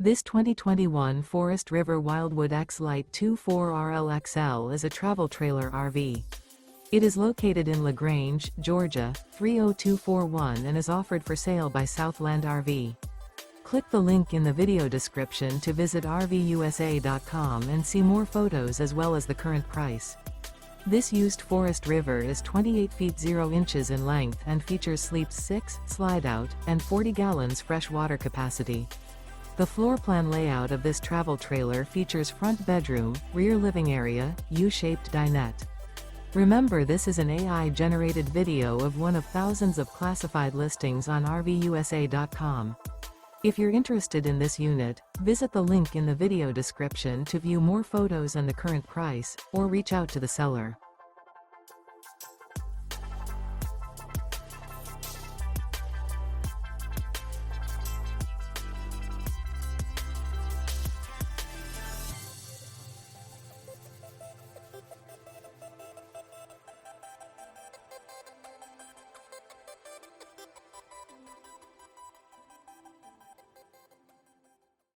This 2021 Forest River Wildwood X-Lite 24RLXL is a travel trailer RV. It is located in LaGrange, Georgia, 30241 and is offered for sale by Southland RV. Click the link in the video description to visit RVUSA.com and see more photos as well as the current price. This used Forest River is 28 feet 0 inches in length and features sleeps 6, slide-out, and 40 gallons fresh water capacity. The floor plan layout of this travel trailer features front bedroom, rear living area, U-shaped dinette. Remember, this is an AI-generated video of one of thousands of classified listings on RVUSA.com. If you're interested in this unit, visit the link in the video description to view more photos and the current price, or reach out to the seller.